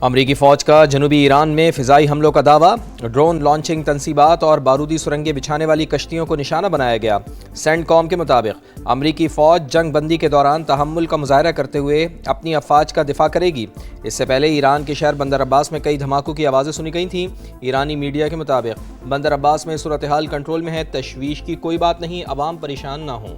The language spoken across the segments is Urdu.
امریکی فوج کا جنوبی ایران میں فضائی حملوں کا دعویٰ، ڈرون لانچنگ تنصیبات اور بارودی سرنگیں بچھانے والی کشتیوں کو نشانہ بنایا گیا۔ سینڈ کام کے مطابق امریکی فوج جنگ بندی کے دوران تحمل کا مظاہرہ کرتے ہوئے اپنی افواج کا دفاع کرے گی۔ اس سے پہلے ایران کے شہر بندر عباس میں کئی دھماکوں کی آوازیں سنی گئی تھیں۔ ایرانی میڈیا کے مطابق بندر عباس میں صورتحال کنٹرول میں ہے، تشویش کی کوئی بات نہیں، عوام پریشان نہ ہوں۔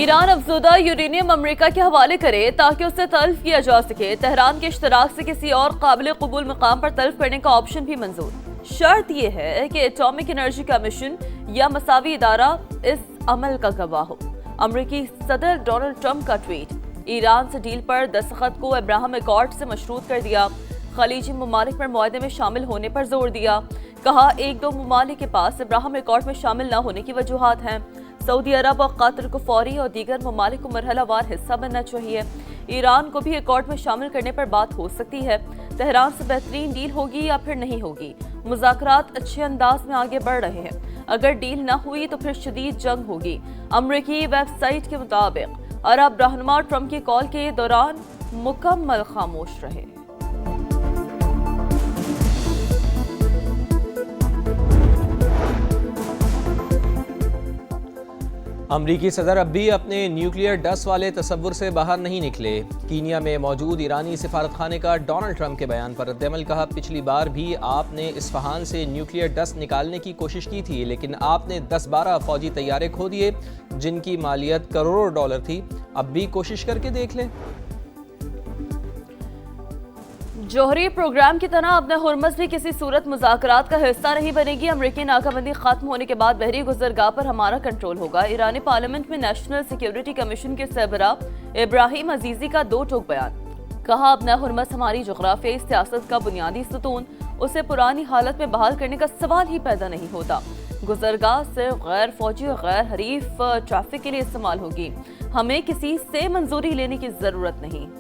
ایران افزودہ یورینیم امریکہ کے حوالے کرے تاکہ اسے تلف کیا جا سکے۔ تہران کے اشتراک سے کسی اور قابل قبول مقام پر تلف کرنے کا آپشن بھی منظور۔ شرط یہ ہے کہ ایٹامک انرجی کمیشن یا مساوی ادارہ اس عمل کا گواہ ہو۔ امریکی صدر ڈونلڈ ٹرمپ کا ٹویٹ، ایران سے ڈیل پر دستخط کو ابراہم ایکارڈ سے مشروط کر دیا۔ خلیجی ممالک پر معاہدے میں شامل ہونے پر زور دیا، کہا ایک دو ممالک کے پاس ابراہم ایکارڈ میں شامل نہ ہونے کی وجوہات ہیں۔ سعودی عرب اور قطر کو فوری اور دیگر ممالک کو مرحلہ وار حصہ بننا چاہیے۔ ایران کو بھی ایکارڈ میں شامل کرنے پر بات ہو سکتی ہے۔ تہران سے بہترین ڈیل ہوگی یا پھر نہیں ہوگی۔ مذاکرات اچھے انداز میں آگے بڑھ رہے ہیں۔ اگر ڈیل نہ ہوئی تو پھر شدید جنگ ہوگی۔ امریکی ویب سائٹ کے مطابق عرب رہنما ٹرمپ کی کال کے دوران مکمل خاموش رہے۔ امریکی صدر اب بھی اپنے نیوکلیئر ڈس والے تصور سے باہر نہیں نکلے۔ کینیا میں موجود ایرانی سفارت خانے کا ڈونلڈ ٹرمپ کے بیان پر رد عمل، کہا پچھلی بار بھی آپ نے اصفہان سے نیوکلیئر ڈس نکالنے کی کوشش کی تھی، لیکن آپ نے 10-12 فوجی طیارے کھو دیے جن کی مالیت کروڑوں ڈالر تھی۔ اب بھی کوشش کر کے دیکھ لیں۔ جوہری پروگرام کی طرح اب ہرمز بھی کسی صورت مذاکرات کا حصہ نہیں بنے گی۔ امریکی ناکہ بندی ختم ہونے کے بعد بحری گزرگاہ پر ہمارا کنٹرول ہوگا۔ ایرانی پارلیمنٹ میں نیشنل سیکیورٹی کمیشن کے سربراہ ابراہیم عزیزی کا دو ٹوک بیان، کہا اب ہرمز ہماری جغرافیائی سیاست کا بنیادی ستون، اسے پرانی حالت میں بحال کرنے کا سوال ہی پیدا نہیں ہوتا۔ گزرگاہ صرف غیر فوجی اور غیر حریف ٹریفک کے لیے استعمال ہوگی، ہمیں کسی سے منظوری لینے کی ضرورت نہیں۔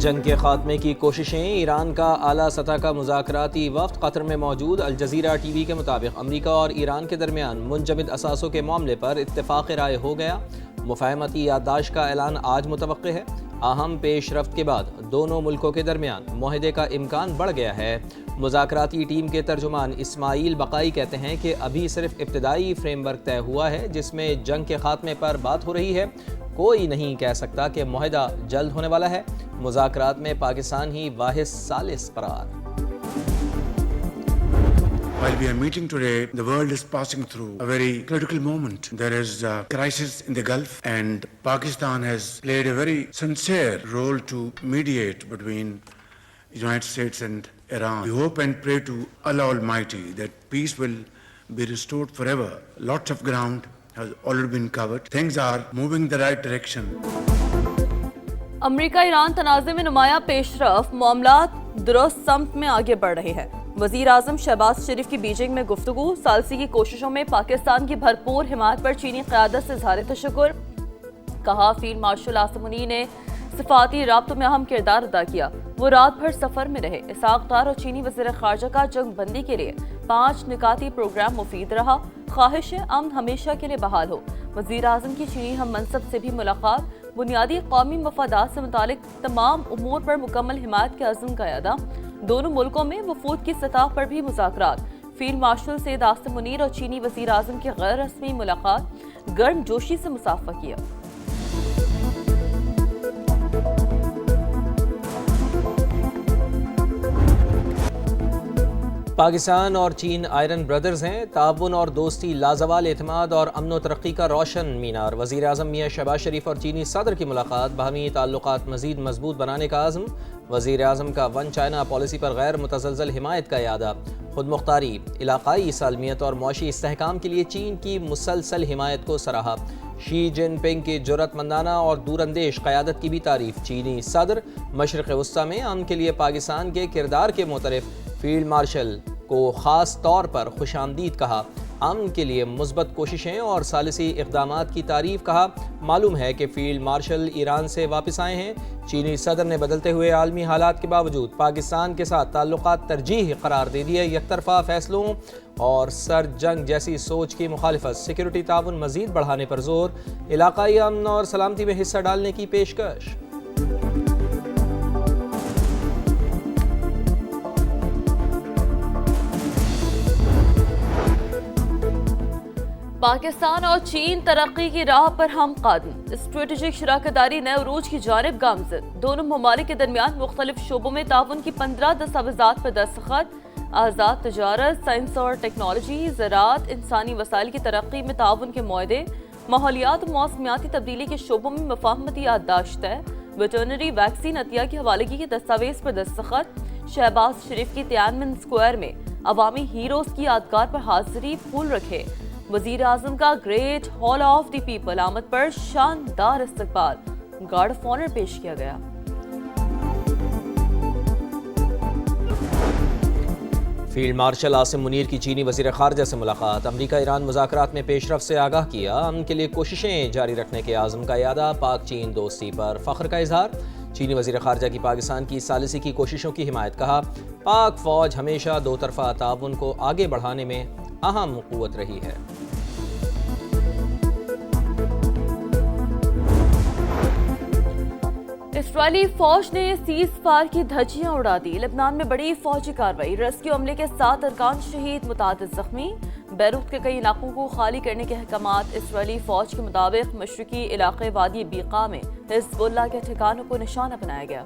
جنگ کے خاتمے کی کوششیں، ایران کا اعلیٰ سطح کا مذاکراتی وفد قطر میں موجود۔ الجزیرہ ٹی وی کے مطابق امریکہ اور ایران کے درمیان منجمد اثاثوں کے معاملے پر اتفاق رائے ہو گیا۔ مفاہمتی یادداشت کا اعلان آج متوقع ہے۔ اہم پیش رفت کے بعد دونوں ملکوں کے درمیان معاہدے کا امکان بڑھ گیا ہے۔ مذاکراتی ٹیم کے ترجمان اسماعیل بقائی کہتے ہیں کہ ابھی صرف ابتدائی فریم ورک طے ہوا ہے جس میں جنگ کے خاتمے پر بات ہو رہی ہے۔ کوئی نہیں کہہ سکتا کہ معاہدہ جلد ہونے والا ہے۔ مذاکرات میں پاکستان ہی واحد ثالث قرار۔ While we are meeting today, the world is passing through a very critical moment. There is a crisis in the Gulf, and Pakistan has played a very sincere role to mediate between the United States and Iran. We hope and pray to Allah Almighty that peace will be restored forever. Lots of ground has already been covered. Things are moving the right direction. امریکہ ایران تنازع میں نمایاں پیش رفت، معاملات درست سمت میں آگے بڑھ رہے ہیں۔ وزیر اعظم شہباز شریف کی بیجنگ میں گفتگو، ثالثی کی کوششوں میں پاکستان کی بھرپور حمایت پر چینی قیادت سے اظہار تشکر، کہا فیلڈ مارشل عاصم منی نے سفارتی رابطوں میں اہم کردار ادا کیا، وہ رات بھر سفر میں رہے۔ اسحاق ڈار اور چینی وزیر خارجہ کا جنگ بندی کے لیے 5 نکاتی پروگرام مفید رہا، خواہش امن ہمیشہ کے لیے بحال ہو۔ وزیر اعظم کی چینی ہم منصب سے بھی ملاقات، بنیادی قومی مفادات سے متعلق تمام امور پر مکمل حمایت کے عزم کا اعادہ۔ دونوں ملکوں میں وفود کی سطح پر بھی مذاکرات، فیلڈ مارشل سید عاصم منیر اور چینی وزیر اعظم کی غیر رسمی ملاقات، گرم جوشی سے مصافحہ کیا۔ پاکستان اور چین آئرن بردرز ہیں، تعاون اور دوستی لازوال اعتماد اور امن و ترقی کا روشن مینار۔ وزیر اعظم میاں شہباز شریف اور چینی صدر کی ملاقات، باہمی تعلقات مزید مضبوط بنانے کا عزم۔ وزیر اعظم کا ون چائنا پالیسی پر غیر متزلزل حمایت کا اعادہ۔ خود مختاری، علاقائی سالمیت اور معاشی استحکام کے لیے چین کی مسلسل حمایت کو سراہا۔ شی جن پنگ کی جرأت مندانہ اور دور اندیش قیادت کی بھی تعریف۔ چینی صدر مشرق وسطی میں امن کے لیے پاکستان کے کردار کے معترف فیلڈ مارشل کو خاص طور پر خوش آمدید کہا۔ امن کے لیے مثبت کوششیں اور ثالثی اقدامات کی تعریف. کہا معلوم ہے کہ فیلڈ مارشل ایران سے واپس آئے ہیں. چینی صدر نے بدلتے ہوئے عالمی حالات کے باوجود پاکستان کے ساتھ تعلقات ترجیح قرار دے دیے. یک طرفہ فیصلوں اور سر جنگ جیسی سوچ کی مخالفت. سیکیورٹی تعاون مزید بڑھانے پر زور. علاقائی امن اور سلامتی میں حصہ ڈالنے کی پیشکش. پاکستان اور چین ترقی کی راہ پر ہم قدم. اسٹریٹجک شراکت داری نئے عروج کی جانب گامزن. دونوں ممالک کے درمیان مختلف شعبوں میں تعاون کی 15 دستاویزات پر دستخط. آزاد تجارت، سائنس اور ٹیکنالوجی، زراعت، انسانی وسائل کی ترقی میں تعاون کے معاہدے. ماحولیات و موسمیاتی تبدیلی کے شعبوں میں مفاہمتی یادداشت ہے. ویٹرنری ویکسین عطیہ کی حوالگی کے دستاویز پر دستخط. شہباز شریف کی تیانمن اسکوائر میں عوامی ہیروز کی یادگار پر حاضری پھول رکھے. وزیر اعظم کا great hall of the people آمد پر شاندار استقبال. گارڈ آف آنر پیش کیا گیا. فیلڈ مارشل عاصم منیر کی چینی وزیر خارجہ سے ملاقات. امریکہ ایران مذاکرات میں پیش رفت سے آگاہ کیا. امن کے لیے کوششیں جاری رکھنے کے عزم کا اعادہ. پاک چین دوستی پر فخر کا اظہار. چینی وزیر خارجہ کی پاکستان کی ثالثی کی کوششوں کی حمایت. کہا پاک فوج ہمیشہ دو طرفہ تعاون کو آگے بڑھانے میں اہم قوت رہی ہے. اسرائیلی فوج نے سیز فائر کی دھجیاں اڑا دی. لبنان میں بڑی فوجی کارروائی. ریسکیو عملے کے 7 ارکان شہید، متعدد زخمی. بیروت کے کئی علاقوں کو خالی کرنے کے احکامات. اسرائیلی فوج کے مطابق مشرقی علاقے وادی بیقا میں حزب اللہ کے ٹھکانوں کو نشانہ بنایا گیا.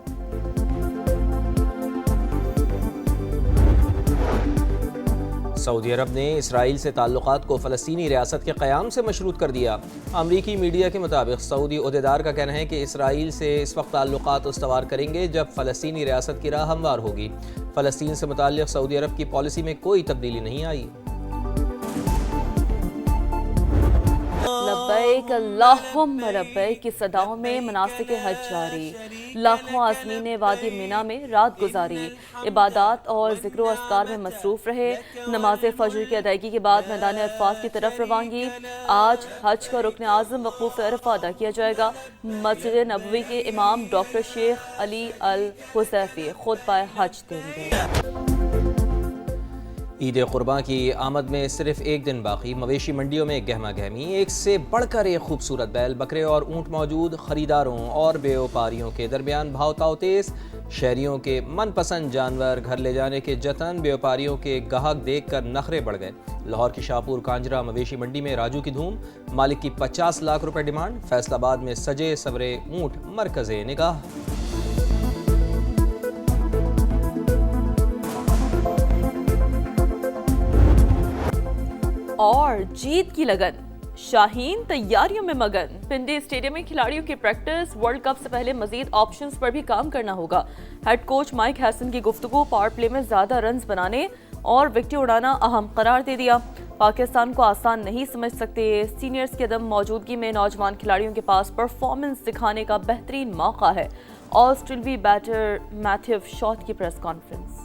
سعودی عرب نے اسرائیل سے تعلقات کو فلسطینی ریاست کے قیام سے مشروط کر دیا. امریکی میڈیا کے مطابق سعودی عہدیدار کا کہنا ہے کہ اسرائیل سے اس وقت تعلقات استوار کریں گے جب فلسطینی ریاست کی راہ ہموار ہوگی. فلسطین سے متعلق سعودی عرب کی پالیسی میں کوئی تبدیلی نہیں آئی. لبیک اللہم لبیک کی صداؤں میں مناسک حج جاری. لاکھوں عازمین نے وادی مینا میں رات گزاری. عبادات اور ذکر و اذکار میں مصروف رہے. نماز فجر کی ادائیگی کے بعد میدان عرفات کی طرف روانگی. آج حج کا رکن اعظم وقوف عرفہ ادا کیا جائے گا. مسجد نبوی کے امام ڈاکٹر شیخ علی الحذیفی خطبہ حج دیں گے. عید قرباں کی آمد میں صرف ایک دن باقی. مویشی منڈیوں میں گہما گہمی. ایک سے بڑھ کر ایک خوبصورت بیل، بکرے اور اونٹ موجود. خریداروں اور بیوپاریوں کے درمیان بھاؤ تاؤ تیز. شہریوں کے من پسند جانور گھر لے جانے کے جتن. بیوپاریوں کے گاہک دیکھ کر نخرے بڑھ گئے. لاہور کی شاہپور کانجرا مویشی منڈی میں راجو کی دھوم. مالک کی 50 لاکھ روپے ڈیمانڈ. فیصل آباد میں سجے سورے اونٹ مرکز نگاہ. اور جیت کی لگن. شاہین تیاریوں میں مگن. پنڈی اسٹیڈیم میں کھلاڑیوں کی پریکٹس. ورلڈ کپ سے پہلے مزید آپشنز پر بھی کام کرنا ہوگا. ہیڈ کوچ مائک ہیسن کی گفتگو. پاور پلے میں زیادہ رنز بنانے اور وکٹیں اڑانا اہم قرار دے دیا. پاکستان کو آسان نہیں سمجھ سکتے. سینئرز کی عدم موجودگی میں نوجوان کھلاڑیوں کے پاس پرفارمنس دکھانے کا بہترین موقع ہے. آسٹریلوی بیٹر میتھیو شاٹ کی پریس کانفرنس.